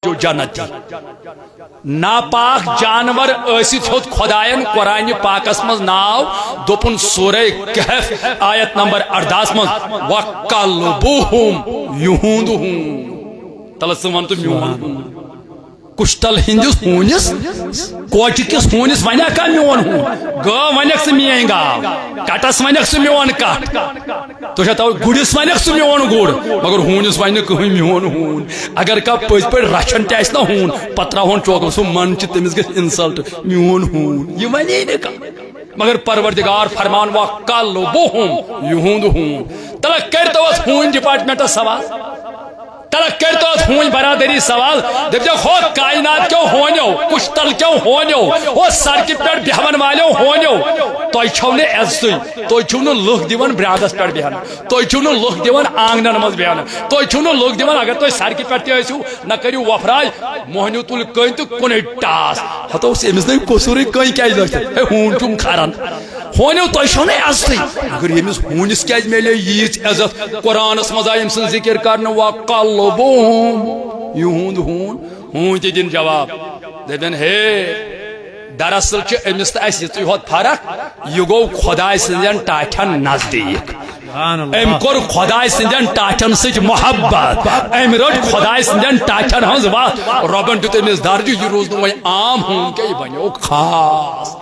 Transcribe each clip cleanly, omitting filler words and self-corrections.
رٹو جنتی ناپاک جانور ٲسِتھ ہیوٚت خۄدایَن قرآنہِ پاکس منٛز ناو دوٚپُن سورہ کہف آیت نمبر 18 منٛز وَکَلْبُهُمْ یُہُنٛدُہُم تلہٕ ژٕ وَن تہٕ میون کُشتل ہندس ہونس کوچہ کس ہونس ونیا کا میون ہون گو ونیک ژٕ میٲنۍ گاو کٹس ونیک ژٕ میون کٹ تو تو گُرس ونیک ژٕ میون گر مگر ہونس ون کہیں میون ہون اگر کانٛہہ پٔزۍ پٲٹھۍ رچھان تہِ آسہِ نا ہون پتہٕ تراوہون چوکس سُہ من چھِ تٔمِس گژھِ انسلٹ میون ہون یہ ونے نہٕ کانٛہہ مگر پروردگار فرمان وَکَلْبُهُمْ یُہُنٛدُہُم تلہ کٔرۍتو اتھ ہوٗنۍ ڈپارٹمنٹس سوال تلہ کرتو اتھ ہون برادری سوال دپو ہو کائنات کیوں ہونیو کشتل کیوں ہونیو ہو سڑکہ پہ بہن والو ہونیو تھی چھو نا عزتھی تھی چھو نا لُکھ دِوان برادس پہ بہن تھی چھو نا لُکھ دِوان آنگنن مز بہن تھی چھو نا لُکھ دِوان اگر تھی سڑکہ پہ تہِ ٲسِو نہ کٔرِو وفراج موہنیو تُل کٔنۍ تہٕ کُنے ٹاس ہتو أمِس نہٕ قصوٗرٕے کٔنۍ کیازِ ٲسۍ ہے ہوٗن چھُم کھران ہونیو تھی چھو نا عزتھی مگر ییٚمِس ہوٗنِس کیازِ میلے ییٖژ عزت قرآنس منٛز آیہِ أمۍ سٕنٛز ذِکر کرنہٕ وَکَلْبُهُمْ یُہُنٛد ہون تہِ دِن جواب دپن ہے دراصل چھ أمِس تہٕ اَسہِ یِژٕے ہوت فرق یہِ گوٚو خۄداے سٕنٛدٮ۪ن ٹاٹھٮ۪ن نزدیٖک أمۍ کوٚر خۄداے سٕنٛدٮ۪ن ٹاٹھٮ۪ن سۭتۍ محبت أمۍ رٔٹ خۄداے سٕنٛدٮ۪ن ٹاٹھٮ۪ن ہٕنٛز وتھ رۄبن دیُت أمِس درجہٕ یہِ روٗز نہٕ وۄنۍ عام ہوٗن کینٛہہ یہِ بنیو خاص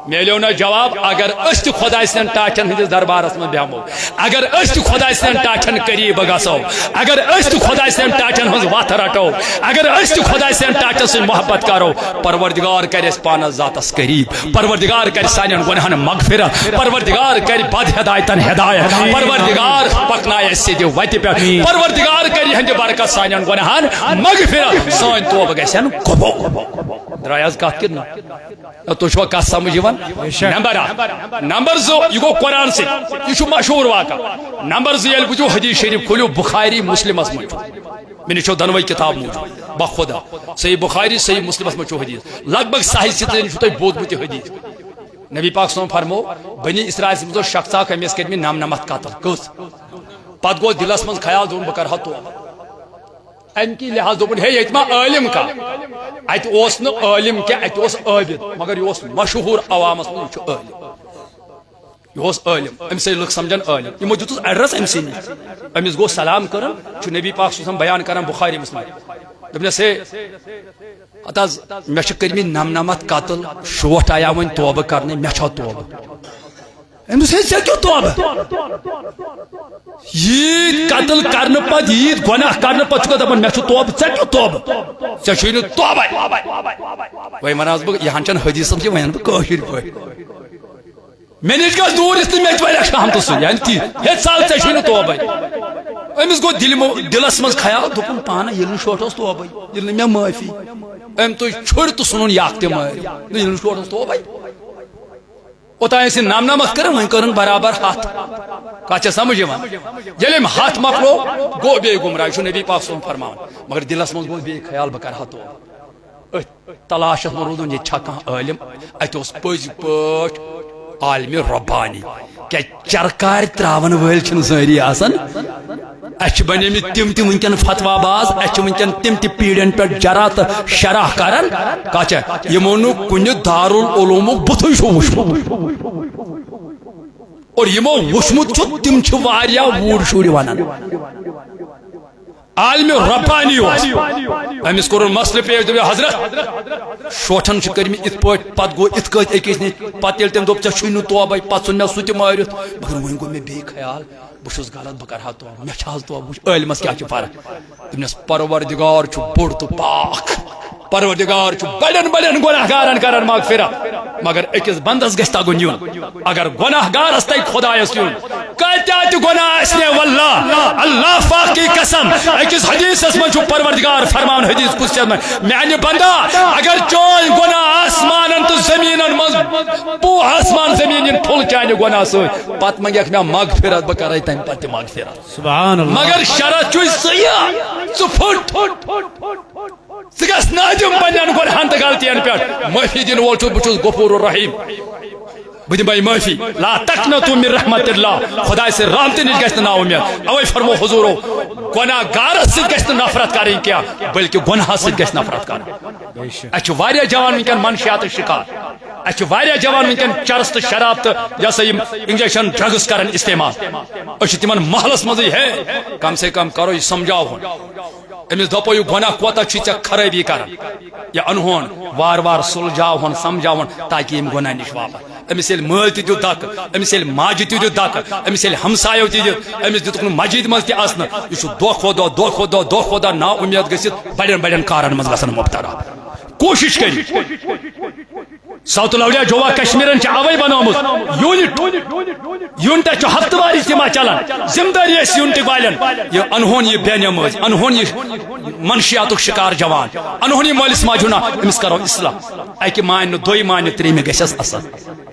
میلیو نا جواب اگر أسۍ تہِ خۄداے سٕنٛدٮ۪ن ٹاٹھٮ۪ن ہٕنٛدِس دربارس منٛز بیہمو اگر أسۍ تہِ خۄداے سٕنٛدٮ۪ن ٹاٹھٮ۪ن قریٖب گژھو اگر أسۍ تہِ خۄداے سٕنٛدٮ۪ن ٹاٹھٮ۪ن ہٕنٛز وتھ رٹو اگر أسۍ تہِ خۄداے سٕنٛدٮ۪ن ٹاٹھٮ۪ن سۭتۍ محبت کرو پروردگار کرِ اَسہِ پانس ذاتس قریٖب پروردگار کرِ سانٮ۪ن گۄنہن مغفرت پروردگار کرِ بد ہدایتن ہدایت پروردگار پکنایہِ اَسہِ سیٚدِ وتہِ پٮ۪ٹھ پروردگار کرِ یِہنٛدِ برکت سانٮ۪ن گۄنہن مغفرت سٲنۍ توبہٕ گژھن قبوٗل درٛاے حظ کتھ کِنہٕ نہ تُہۍ چھُوا کتھ سمجھ یِوان نمبر 2 یہ گو قرآن سے یہ مشہور واقع نمبر 2 یل بوٗزِو حدیث شریف کھولیو بخاری مسلمس مجھ مےٚ نِش چھو دۄنوے کتاب موٗجوٗد بخدا صحیح بخاری صحیح مسلمس مجھ چھو حدیث لگ بگ ساحل سِترن چھو تۄہہِ بوٗزمُت یہِ حدیث نبی پاک صٲبن فرمو بنی اسرائیل منٛز اوس شخص اکھ أمِس کٔرمٕتۍ نمنمتھ قتل کٔژ پتہٕ گوٚو دِلس منٛز خیال دوٚپُن بہٕ کرٕ ہا توبہٕ امہِ کہِ لحاظ دوٚپُن ہے ییٚتہِ ما عٲلِم کانٛہہ اتہِ اوس نہٕ عٲلِم کینٛہہ اتہِ اوس عٲبِد مگر یہِ اوس مشہوٗر عوامس منٛز یہِ چھُ عٲلِم یہ عالم امس لُکھ سمجھان عالم یمو دِتُس ایڈرس أمسٕے نِش أمِس گوٚو سلام کران چھُ نبی پاک صلی اللہ علیہ وسلم بیان کران بخاری منٛز دوٚپنس ہے ہتہٕ حظ مےٚ چھِ کٔرمٕتۍ نمنمتھ قتل شوٹھ آیا وۄنۍ توبہٕ کرنہِ مےٚ چھا توبہٕ أمِس ہے ژےٚ کیٛاہ توبہٕ ییٖتۍ قتل کرنہٕ پتہٕ ییٖتۍ گۄناہ کرنہٕ پتہٕ چھُکھ دپان مےٚ چھُ توبہٕ ژےٚ کیٛاہ توبہٕ ژےٚ چھُے نہٕ توبے وۄنۍ ونہٕ حظ بہٕ یہن چھنہٕ حدیثن کینٛہہ وۄنۍ ونہٕ بہٕ کٲشِر پٲٹھۍ مےٚ نِش گژھ دوٗر یِتھ تہٕ مےٚ تہِ واریاہ شامتہٕ سُہ یعنی تی ہے ژل ژےٚ چھُے نہٕ توبے أمِس گوٚو دِلس منٛز خیال دوٚپُن پانہٕ ییٚلہِ نہٕ شوٹھ اوس توبے ییٚلہِ نہٕ مےٚ معٲفی أمۍ تُج چھُرِ تہٕ ژھُنُن یکھ تہِ مٲرِتھ ییٚلہِ نہٕ شوٹھ اوس توبے اوٚتانۍ ٲسۍ نمنمتھ کران وۄنۍ کٔرٕن برابر ہتھ کتھ چھےٚ سمجھ یِوان ییٚلہِ أمۍ ہتھ مۄکلو گوٚو بیٚیہِ گمراہ یہِ چھُ نبی پاک صٲبُن فرماوان مگر دِلس منٛز گوٚو بیٚیہِ خیال بہٕ کرٕ ہا توبہٕ أتھۍ تلاشس منٛز روٗدُن ییٚتہِ چھا کانٛہہ عٲلِم اتہِ اوس پٔزۍ پٲٹھۍ عالمِ رۄبانی کیٛازِ چرکارِ تراون وٲلۍ چھِنہٕ سٲری آسان اَسہِ چھِ بنیمٕتۍ تِم تہِ وٕنکٮ۪ن فتوا باز اَسہِ چھِ وٕنکٮ۪ن تِم تہِ پیٖڑٮ۪ن پٮ۪ٹھ جرا تہٕ شرح کران کتھ چھےٚ یِمو نہٕ کُنہِ دارالعلوٗمُک بُتھٕے چھُ وٕچھمُت اور یِمو وٕچھمُت چھُ تِم چھِ واریاہ وُرۍ شُرۍ ونان عالمِ ربانی اوس أمِس کوٚرُن مسلہٕ پیش دوٚپ حضرت شوٹھن چھِ کٔرمٕتۍ یِتھ پٲٹھۍ پتہٕ گوٚو یِتھ کٔنۍ أکِس نِش پتہٕ ییٚلہِ تٔمۍ دوٚپ ژےٚ چھُے نہٕ توبے پتہٕ ژھُن مےٚ سُہ تہِ مٲرِتھ مگر وۄنۍ گوٚو مےٚ بیٚیہِ خیال بہٕ چھُس غلط بہٕ کرٕ ہا توبہٕ مےٚ چھِ حظ توبہٕ وٕچھ عٲلمس کیٛاہ چھِ فرق دوٚپنس پروردگار چھُ بوٚڑ تہٕ پاک پروردگار چھُ بڑٮ۪ن بڑٮ۪ن گۄناہ گارن کران مغفرت مگر أکِس بندس گژھِ تگُن یُن اگر گۄناہ گارس تگہِ خۄدایس یُن کۭتیاہ تہِ گۄناہ آسہِ واللہ اللہ پاک کی قسم أکِس حدیثس منٛز چھُ پروردگار فرمان حدیث قُدسیس منٛز میانہِ بندا اگر چٲنۍ گۄناہ آسمانن تہٕ زٔمیٖنن منٛز آسمان زٔمیٖن یِن پھُل چانہِ گۄناہ سۭتۍ پتہٕ منگیکھ مےٚ مغفرت بہٕ کرے تمہِ پتہٕ تہِ مغفرت سبحان اللہ مگر شرط چھُے سُے ژٕ پھُٹ ژٕ گژھ نٲدِم پننٮ۪ن گۄنہن تہٕ غلطین پٮ۪ٹھ معٲفی دِنہٕ وول چھُس بہٕ چھُس غفور الرحیٖم بدم بھائی معافی لا تقنطوا من رحمت اللہ خدا سے رحمت نش گژھِ نا امید اوے فرمو حضورو گناہ گارس ست گژھِ نفرت کریں کیا بلکہ گناہ ست گژھِ نفرت کریں اچھا واریاہ جوان ونکن منشیات شکار اچھا واریاہ جوان ونکن چرس تو شراب تو یہ سا انجیکشن ڈرگس کرن استعمال اچھا تمن محلس مزے ہے کم سے کم کرو یہ سمجھاو امس دپو یہ گناہ کوتا چھ ژے خرابی کران یہ انہون وار وار سلجھاون سمجھاون تاکہ یم گناہ نش واپس امس یل مل تہ دیت دک امس یل ماجہ تہ دیت دک امس یل ہمسایو تہ دیت امس دتک مسجد مز تہ آسن یہ دہ کھو دہ نا امید گژھت بڑین بڑین کارن مز گژھن مبتلا کوشش کر ساؤتھ الاولیاء جوا کشمیرن اوے بنومت یونٹ ہفتہ وار اجتماع چلان ذمہ داری یونٹ والن یہ انہون یہ بے نماز انہون یہ منشیات شکار جوان انہون یہ مالس ماجہ نا امس کرو اصلاح اکہ مان دۄیہِ مانہِ ترٛیٚیمہِ گژھٮ۪س اصل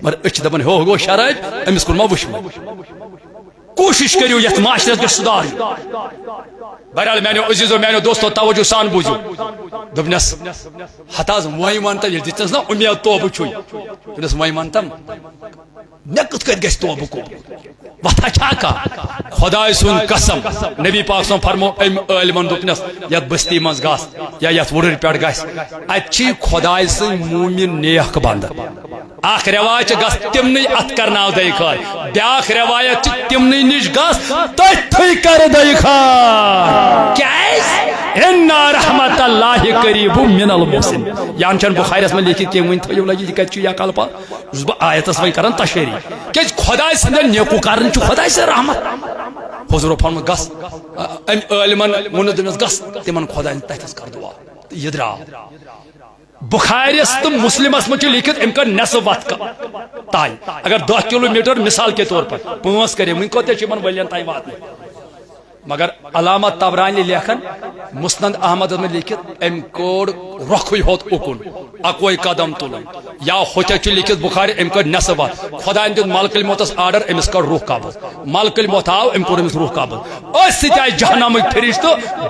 مگر أسۍ چھِ دپان ہو گو شرٲبۍ امس کُن ما وٕچھو کوشش کریو یتھ معاشرس گژھِ سُدار بہرحال میانو عزیزو میانو دوستو توجہ سان بوزو دپنس ہتاز وی ونتا یل دتس نا امید توبہ چھوئی دپنس وی ونتم مے کت کت گژھِ توبہ کو وتھا چھا کا خدائے سن قسم نبی پاک صن فرمو ام عالمن دپنس یت بستی مز گس یا یت وڑر پٮ۪ٹھ گژھِ اتہِ چھ خدائے سن مومن نیک بند اخ روایت گس تمنی ات کرناو دے خار بیاکھ روایت تمنی نش گس تتھے کر دے خار کیاز ان رحمت اللہ قریب من المحسن یان چن بخاری میں لکھت کہ ون تھیو لگی کت چھ یا کلپا اس با ایتس وی کرن تشریح کہ خدا سند نیکو کرن چھ خدا سے رحمت حضور فرمو گس ام عالمن ون دمس گس تمن خدا تتھس کر دعا یہ درا بخاریس تو مسلمس میں لکھت ام کا نصف وت تائ اگر 10 کلومیٹر مثال کے طور پر 5 کرے ون کوتے چمن ولین تائ وات مگر علامہ طبرانی لکھن مسند احمد میں لکھت ام کوڑ رخی ہوت اکن اکوئی قدم تلن یا ہوتے چھ لکھت بخاری ام کا نصب خدا ان دن ملک الموت آرڈر امس کر روح قابض ملک الموت آو ام کور امس روح قابض اس سچائے جہنم فرشت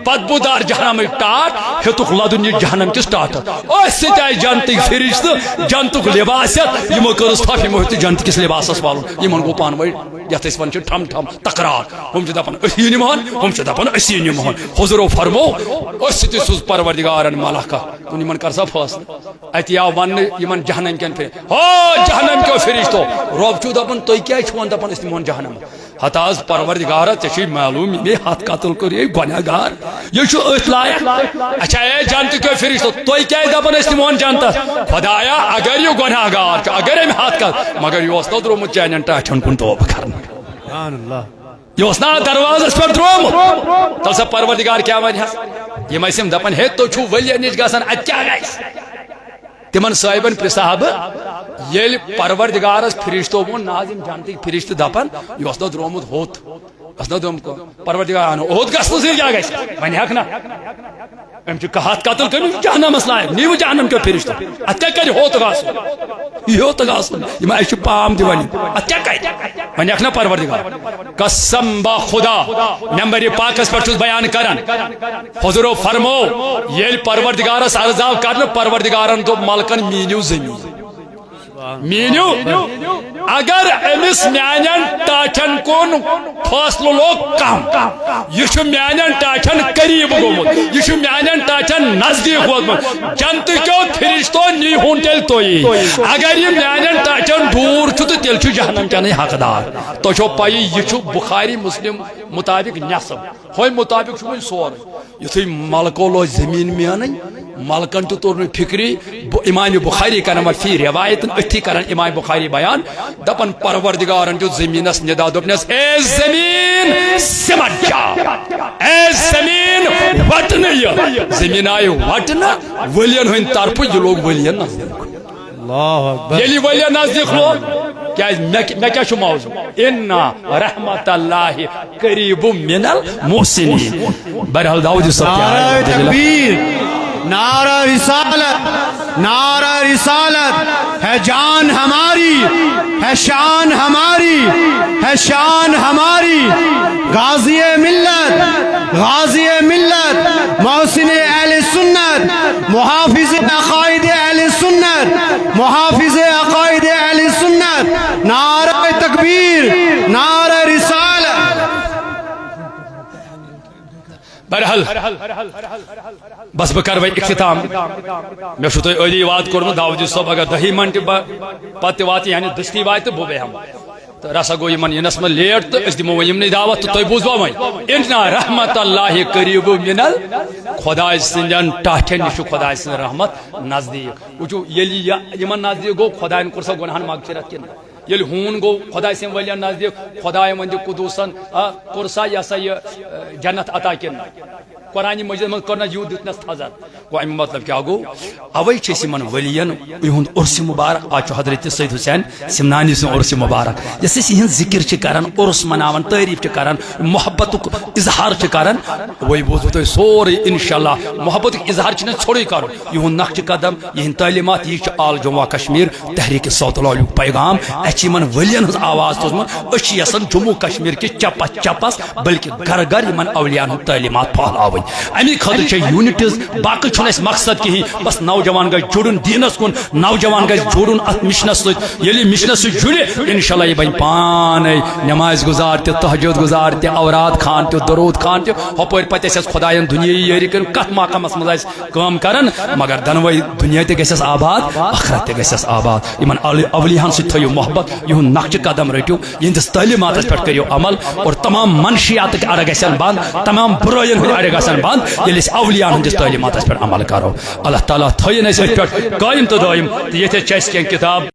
بدبودار جہنم ٹاٹ ہتک لدن یہ جہنم کس ٹاٹ اس سچائے جنت فرشت جنتک لباسیت یمو کرس تھاف یمو جنت کس لباسس والن یمن گو پان وی یت اس ون ٹھم ٹھم تقرار ہم چھ دپان اسی نمان ہم چھ دپان اسی نمان حضور فرمو اس تی سوز پروردگارن ملکہ تو یمن کر سا فاصلہ اتیا ون یمن جہنم کین پھر ہو جہنم کیو فرشتو رب چھ دپان تو کیا چھون دپان اس نمان جہنم ہتاز پروردگار تے معلوم یہ ہاتھ قتل کر یہ گنہگار یہ چھ ات لائق اچھا اے جنت کیو فرشتو تو کیا دپان اس نمان جنت خدایا اگر یہ گنہگار اگر ام ہاتھ قتل مگر یہ اس درو مچانن ٹاچن کن توبہ کرن سبحان اللہ یہ نا دروازس پر ترومت تل سا پروردگار کیا ون یم اسم دپان ہے تو چھو ولی نش گسان اتیا گیس تمن صاحبن پرساب یل پروردگارس فرشتو وون نازم جانتی فرشت دپان یہ اس درومت ہوت اس دم پروردگار ان ہوت گسن سے کیا گیس ون ہک نا ام چھ کہات قتل کرن جہنم مسئلہ نیو جہنم کے فرشتو اتیا کر ہوت گاس یہ ہوت گاس یم اش پام دیوانی اتیا کر ون ہک نا پروردگار قسم با خدا نمبر پاکس پر بیان کرن حضور فرمو یل پروردگارس عرضاو کرن پروردگارن تو ملکن مینیو زمین مینیو اگر امس میانن ٹاٹن کن فاصلہ لوگ کم یہ میانن ٹاٹن قریب گومت یہ میانن ٹاٹن نزدیک ووتمت جنت کیو فرشتو نی ہون تیل توئی اگر یہ میانن ٹاٹن دور چھ تو تیل چھ جہنم چنے حقدار تو چھو پائی یہ چھ بخاری مسلم مطابق نصب ہوئی مطابق چھو سور یہ ملکو لو زمین میانن ملکن تو تور فکری امام بخاری کرن فی روایت اتھی کرن امام بخاری بیان دپن پروردگارن جو زمینس ندا دپنس اے زمین سمٹ جا اے زمین وٹن یہ زمین آئے وٹن ولین ہن طرف یہ لوگ ولین نزدیک اللہ اکبر یلی ولین نزدیک لوگ کیا میں کیا شو موضوع ان رحمت اللہ قریب من المحسنین بہرحال داؤد نعرہ تکبیر نعرہ رسالت نعرہ رسالت ہے جان ہماری ہے شان ہماری ہے شان ہماری غازی ملت محسن اہل سنت محافظ عقائد اہل سنت محافظ عقائد اہل سنت تکبیر نعرہ رسالت. بہرحال بس بہ کر اختتام مے چھو تہ علی وعد کورمت داؤد صاحب اگر 10 منٹ پتہ وات یعنی دستی وات بہ بیہم تو رسا گو یمن ینس من لیٹ تو اس دمو یمنی دعوت تو تہ بوزوا وۄنۍ ان رحمت اللہ قریب من خدائے سندین ٹاٹھن نش خدائے سن رحمت نزدیک وچھو یلی یمن نزدیک گو خدائن کور سا گناہن مغفرت کن یل ہون گو خدا سن ولیان نزدیک خدائے وند قدوسن کورسا یہ سا یہ جنت عطا کن قرآن مجید من کرنا یو دتنس تھزر گو ام مطلب کیا گو اوے چھس من ولین یہند عرس مبارک آج حضرت سید حسین سمنانی سن عرس مبارک یس یہ ذکر چھ کران عرس مناون تعریف چھ کران محبت اظہار چھ کران وہی بوزو تو سورے انشاءاللہ محبت اظہار چھ چھوڑی کرو یہند نقش قدم یہند تعلیمات یہ چھ آل جموں کشمیر تحریک صوت العلو پیغام اچھی من ولین ہز آواز تزمن اچھی یسن جموں کشمیر کی چپس چپس بلکہ گھر گھر یمن اولیاء ہند تعلیمات پھہلاویں امی خاطر چھ یونٹز باقی چھن اس مقصد کہیں بس نوجوان گئی جڑن دینس کن نوجوان گئی جڑن ات مشنس ست یلی مشنس ست جڑے انشاءاللہ یہ بن پانے نماز گزار تے تہجد گزار تے اوراد خان تے درود خان تے ہپور پتہ اس خدایان دنیا یری کن کت مقامس مز کام کرن مگر دنوی دنیا تے گژھس آباد آخرت تے گژھس آباد یمن اولیاء ست تھیو محبت یہن نقش قدم رٹو یہندس تعلیمات پہ کریو عمل اور تمام منشیات اڑ گژھن بند تمام برائین اڑ گژھن بند یل اولیاء ہندس تعلیمات پہ عمل کرو اللہ تعالیٰ تھین اس پہ قائم تو دائم یہ چھ کتاب